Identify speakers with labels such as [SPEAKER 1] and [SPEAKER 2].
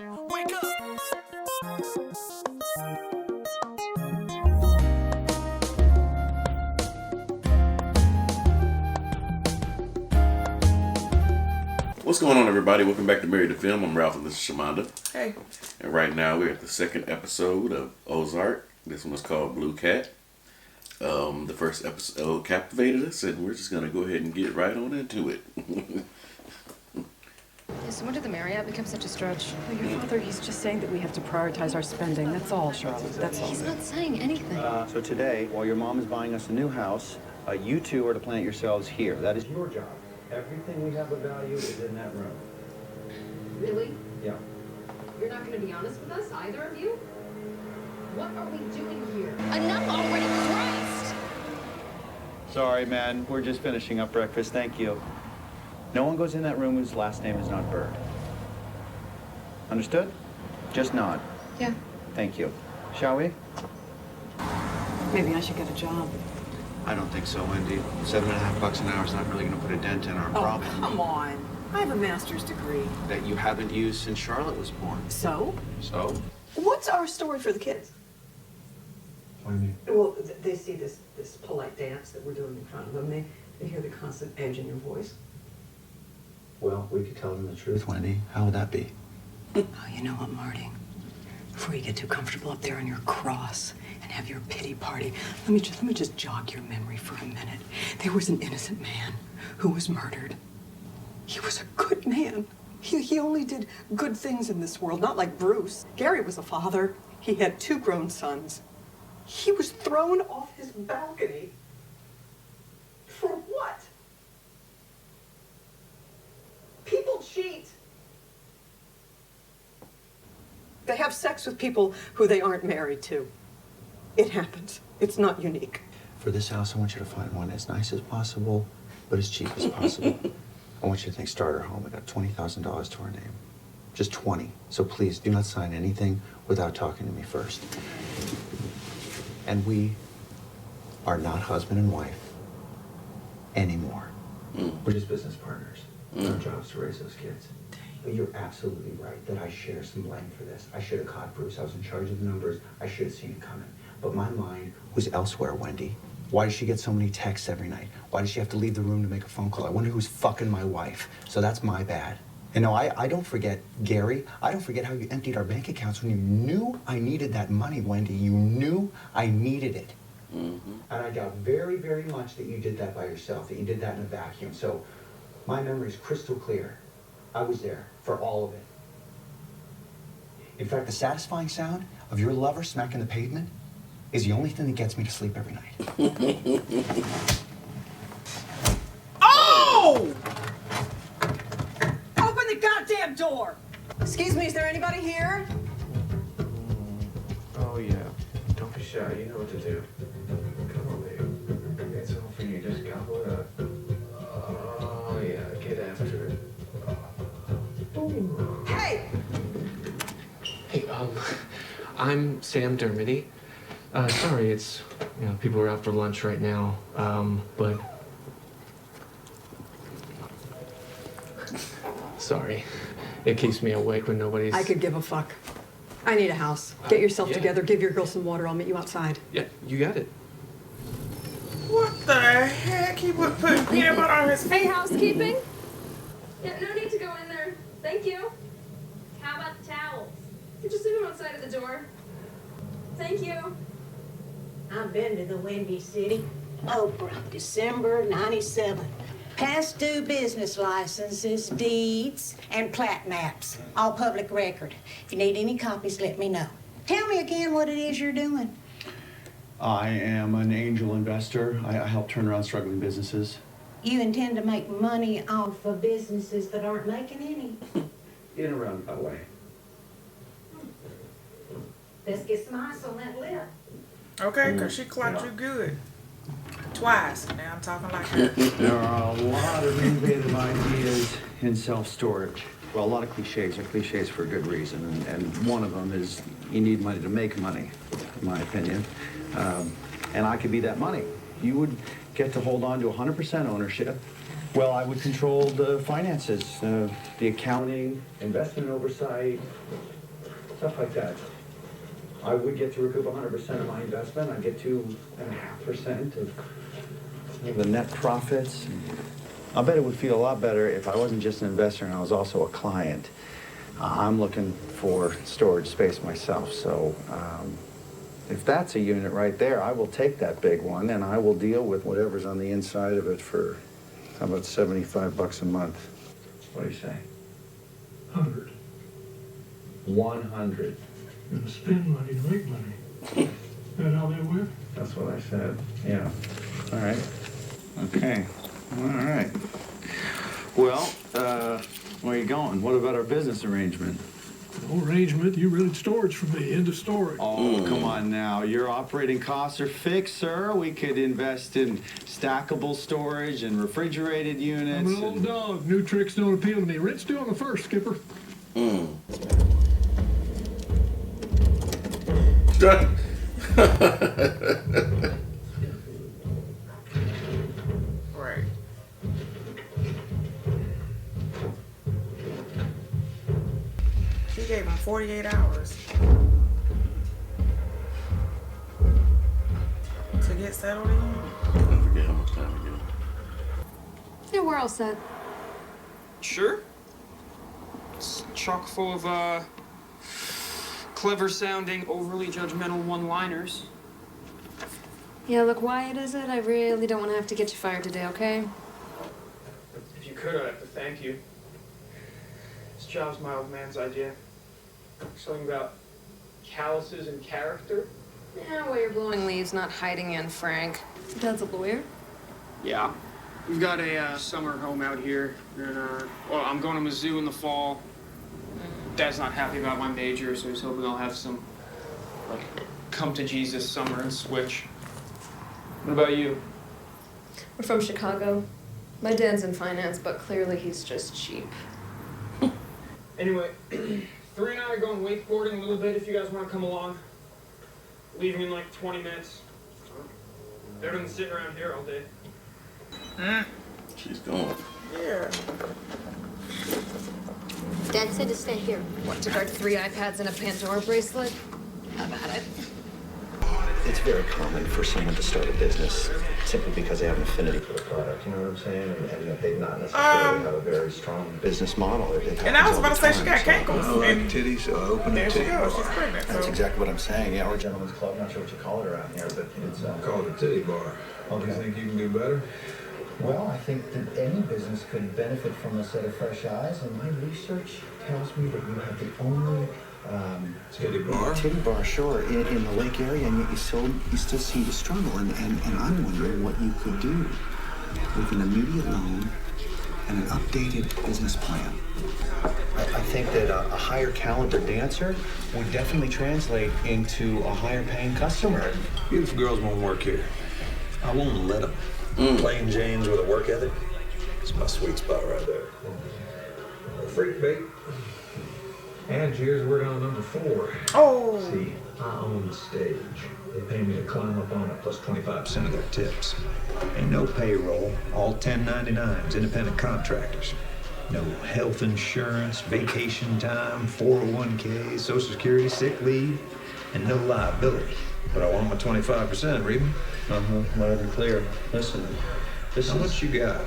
[SPEAKER 1] Wake up!
[SPEAKER 2] What's going on, everybody? Welcome back to Married to Film. I'm Ralph and this is Shamanda.
[SPEAKER 3] Hey.
[SPEAKER 2] And right now we're at the second episode of Ozark. This one is called Blue Cat. The first episode captivated us, and we're just going to go ahead and get right on into it.
[SPEAKER 4] So when did the Marriott become such a stretch?
[SPEAKER 5] Well, your father, he's just saying that we have to prioritize our spending. That's all, Charlotte. That's all.
[SPEAKER 4] He's not saying anything.
[SPEAKER 6] So today, while your mom is buying us a new house, you two are to plant yourselves here. That is your job. Everything we have of value is in that room.
[SPEAKER 7] Really?
[SPEAKER 6] Yeah.
[SPEAKER 7] You're not going to be honest with us, either of you? What are we doing here?
[SPEAKER 4] Enough already, Christ!
[SPEAKER 6] Sorry, man. We're just finishing up breakfast. Thank you. No one goes in that room whose last name is not Bird. Understood? Just nod.
[SPEAKER 4] Yeah.
[SPEAKER 6] Thank you. Shall we?
[SPEAKER 5] Maybe I should get a job.
[SPEAKER 8] I don't think so, Wendy. $7.50 an hour is not really going to put a dent in our problem.
[SPEAKER 5] Oh, come on. I have a master's degree.
[SPEAKER 8] That you haven't used since Charlotte was born.
[SPEAKER 5] So?
[SPEAKER 8] So?
[SPEAKER 9] What's our story for the kids?
[SPEAKER 8] What do you mean?
[SPEAKER 9] Well, they see this polite dance that we're doing in front of them. They hear the constant edge in your voice.
[SPEAKER 8] Well, we could tell them the truth, Wendy. How would that be?
[SPEAKER 5] Oh, you know what, Marty? Before you get too comfortable up there on your cross and have your pity party, let me just jog your memory for a minute. There was an innocent man who was murdered. He was a good man. He only did good things in this world, not like Bruce. Gary was a father. He had 2 grown sons. He was thrown off his balcony. For what? People cheat. They have sex with people who they aren't married to. It happens. It's not unique.
[SPEAKER 8] For this house, I want you to find one as nice as possible, but as cheap as possible. I want you to think starter home. I got $20,000 to our name. Just 20. So please, do not sign anything without talking to me first. And we are not husband and wife anymore. We're just business partners. Our job's to raise those kids. But you're absolutely right that I share some blame for this. I should have caught Bruce. I was in charge of the numbers. I should have seen it coming. But my mind was elsewhere, Wendy. Why does she get so many texts every night? Why does she have to leave the room to make a phone call? I wonder who's fucking my wife. So that's my bad. And no, I don't forget, Gary. I don't forget how you emptied our bank accounts when you knew I needed that money, Wendy. You knew I needed it. Mm-hmm. And I doubt very, very much that you did that by yourself, that you did that in a vacuum. So my memory is crystal clear. I was there for all of it. In fact, the satisfying sound of your lover smacking the pavement is the only thing that gets me to sleep every night.
[SPEAKER 9] Oh! Open the goddamn door! Excuse me, is there anybody here?
[SPEAKER 10] Oh, yeah. Don't be shy. You know what to do. Come on, baby. It's all for you. Just gobble it up. Oh, yeah. Get after it.
[SPEAKER 9] Hey!
[SPEAKER 10] Hey, I'm Sam Dermody. Sorry, it's, people are out for lunch right now. But... Sorry. It keeps me awake when nobody's...
[SPEAKER 5] I could give a fuck. I need a house. Get yourself
[SPEAKER 10] yeah.
[SPEAKER 5] together. Give your girl some water. I'll meet you outside.
[SPEAKER 10] Yeah, you got it.
[SPEAKER 3] What the heck? He would put peanut butter on his
[SPEAKER 7] Hey, housekeeping? Yeah, no need to go in there. Thank you. How about the towels? You just leave them outside of the door. Thank you.
[SPEAKER 11] I've been to the Windy City. Oprah, December '97. Past due business licenses, deeds, and plat maps. All public record. If you need any copies, let me know. Tell me again what it is you're doing.
[SPEAKER 6] I am an angel investor. I help turn around struggling businesses.
[SPEAKER 11] You intend to make money off of businesses that aren't making any.
[SPEAKER 6] In a roundabout way.
[SPEAKER 11] Let's get some ice on that lip.
[SPEAKER 3] Okay, because she clocked you good. Twice. Now I'm talking like her.
[SPEAKER 6] There are a lot of innovative ideas in self-storage. Well, a lot of cliches are cliches for a good reason, and one of them is you need money to make money, in my opinion. And I could be that money. You would get to hold on to 100% ownership Well, I would control the finances, the accounting, investment oversight, stuff like that. I would get to recoup 100% of my investment. I'd get 2.5% of the net profits. I bet it would feel a lot better if I wasn't just an investor and I was also a client. I'm looking for storage space myself, so if that's a unit right there, I will take that big one and I will deal with whatever's on the inside of it for, how about $75 a month? What do you say?
[SPEAKER 1] 100.
[SPEAKER 6] 100.
[SPEAKER 1] You're gonna spend money to make money. That how they work?
[SPEAKER 6] That's what I said, yeah. All right. Okay. All right. Well, where are you going? What about our business arrangement?
[SPEAKER 1] No arrangement. You rented storage for me. End of story.
[SPEAKER 6] Oh, come on now. Your operating costs are fixed, sir. We could invest in stackable storage and refrigerated units.
[SPEAKER 1] I'm an old dog. New tricks don't appeal to me. Rent's due on the first, Skipper.
[SPEAKER 3] Right. She gave him 48 hours to get settled in.
[SPEAKER 2] I forget how much time we get.
[SPEAKER 4] Yeah, we're all set.
[SPEAKER 12] Sure. It's chock full of, clever-sounding, overly judgmental one-liners.
[SPEAKER 4] Yeah, look, Wyatt, is it? I really don't want to have to get you fired today, okay?
[SPEAKER 12] If you could, I'd have to thank you. This job's my old man's idea. Something about calluses and character.
[SPEAKER 4] Yeah, well, you're blowing leaves, not hiding in, Frank. Dad's a lawyer?
[SPEAKER 12] Yeah. We've got a summer home out here, and, well, I'm going to Mizzou in the fall. Dad's not happy about my major, so he's hoping I'll have some, like, come-to-Jesus summer and switch. What about you?
[SPEAKER 4] We're from Chicago. My dad's in finance, but clearly he's just cheap.
[SPEAKER 12] Anyway, 3 and I are going wakeboarding a little bit if you guys want to come along. Leaving in like 20 minutes. Better than sitting around here all day.
[SPEAKER 2] She's gone.
[SPEAKER 3] Yeah.
[SPEAKER 4] Dad said to stay here. What, to guard 3 iPads and a Pandora bracelet? How about it?
[SPEAKER 8] It's very common for someone to start a business simply because they have an affinity for the product, you know what I'm saying? And that they not necessarily have a very strong business model.
[SPEAKER 3] And I was about to say she got cankles. And
[SPEAKER 8] titties, so open
[SPEAKER 3] there she goes. She's pregnant.
[SPEAKER 8] That's
[SPEAKER 3] So.
[SPEAKER 8] exactly what I'm saying. Yeah, or gentleman's club. Not sure what you call it around here, but it's
[SPEAKER 1] Call it a titty bar.
[SPEAKER 8] Okay.
[SPEAKER 1] Do you think you can do better?
[SPEAKER 8] Well, I think that any business could benefit from a set of fresh eyes, and my research tells me that you have the only
[SPEAKER 1] Titty bar?
[SPEAKER 8] titty bar, sure, in the lake area, and yet you still seem to struggle. And I'm wondering what you could do with an immediate loan and an updated business plan. I think that a higher caliber dancer would definitely translate into a higher paying customer.
[SPEAKER 1] Beautiful girls won't work here. I won't let them. Plain Janes with a work ethic. It's my sweet spot right there. Freak bait. And here's word on number 4.
[SPEAKER 3] Oh.
[SPEAKER 1] See, I own the stage. They pay me to climb up on it, plus 25% of their tips. Ain't no payroll, all 1099s, independent contractors. No health insurance, vacation time, 401k, Social Security, sick leave, and no liability. But I want my 25%, read me?
[SPEAKER 8] Loud and clear. Listen,
[SPEAKER 1] How much you got?